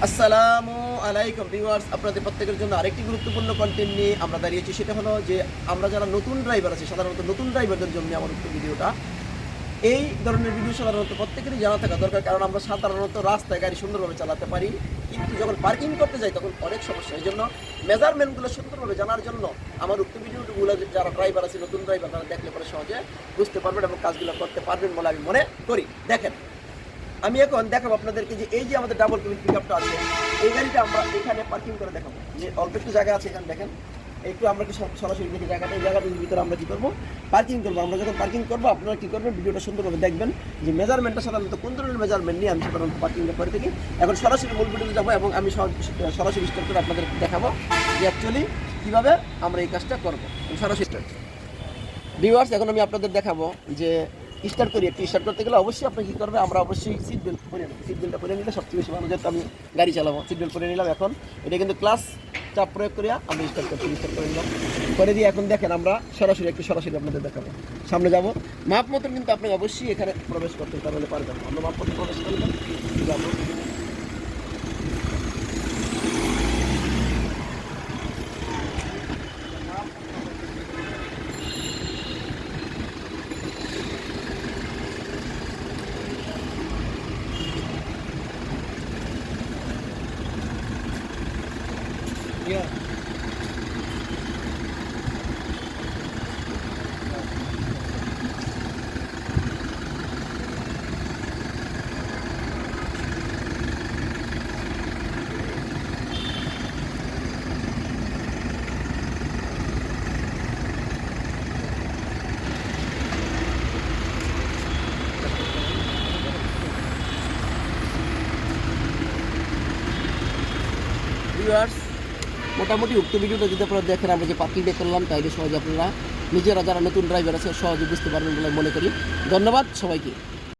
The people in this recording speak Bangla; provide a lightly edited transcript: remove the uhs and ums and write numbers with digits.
আসসালামু আলাইকুম ভিউয়ার্স, আপনাদের প্রত্যেকের জন্য আরেকটি গুরুত্বপূর্ণ কন্টেন্ট নিয়ে আমরা দাঁড়িয়েছি। সেটা হলো যে আমরা যারা নতুন ড্রাইভার আছে, সাধারণত নতুন ড্রাইভারদের জন্য আমার ভিডিওটা। এই ধরনের ভিডিও সাধারণত প্রত্যেকেরই জানা থাকা দরকার, কারণ আমরা সাধারণত রাস্তায় গাড়ি সুন্দরভাবে চালাতে পারি, কিন্তু যখন পার্কিং করতে যাই তখন অনেক সমস্যা। এই জন্য মেজারমেন্টগুলো সুন্দরভাবে জানার জন্য আমার উক্ত ভিডিওগুলো যারা ড্রাইভার আছে, নতুন ড্রাইভার, তারা দেখলে পরে সহজে বুঝতে পারবেন এবং কাজগুলো করতে পারবেন বলে আমি মনে করি। দেখেন, আমি এখন দেখাবো আপনাদেরকে যে এই যে আমাদের ডাবল কেবিন পিকআপটা আছে, এই গাড়িটা আমরা এখানে পার্কিং করে দেখাবো। যে অল্প একটু জায়গা আছে এখানে, দেখেন একটু আমরা কি সরাসরি দেখি জায়গাটা। এই জায়গাটার ভিতরে আমরা কী করবো, পার্কিং করবো। আমরা যখন পার্কিং করবো আপনারা কী করবেন, ভিডিওটা সুন্দরভাবে দেখবেন যে মেজারমেন্টটা সাধারণত কোন ধরনের মেজারমেন্ট নিয়ে আমি সাধারণত পার্কিংটা করে থাকি। এখন সরাসরি মূল ভিডিওতে যাবো এবং আমি সরাসরি স্টার্ট করে আপনাদের দেখাবো যে অ্যাকচুয়ালি কীভাবে আমরা এই কাজটা করবো। সরাসরি স্টার্ট ভিউয়ার্স, এখন আমি আপনাদের দেখাবো যে স্টার্ট করি। একটু স্টার্ট করতে গেলে অবশ্যই আপনি কী করবে, আমরা অবশ্যই সিট বেল্ট পরে নেব। সিট বেল্টটা পরে নিলে সবচেয়ে বেশি ভালো, যেহেতু আমি গাড়ি চালাবো। সিট বেল্ট পরে নিলাম। এখন এটা কিন্তু ক্লাস চাপ প্রয়োগ করিয়া আমরা স্টার্ট করে নিলাম। করে দিয়ে এখন দেখেন আমরা সরাসরি আপনাদের দেখাবো। সামনে যাব, মাপ মতন কিন্তু আপনি অবশ্যই এখানে প্রবেশ করতে তাহলে পারবেন। আমরা মাপ মতন প্রবেশ করলাম, যাবো। ভিউয়ার্স, মোটামুটি উক্ত ভিডিওটা যদি আপনারা দেখেন আমরা যে পার্কিংটা করলাম, তাইলে সহজে আপনারা নিজেরা যারা নতুন ড্রাইভার আছে সহজে বুঝতে পারবেন বলে মনে করি। ধন্যবাদ সবাইকে।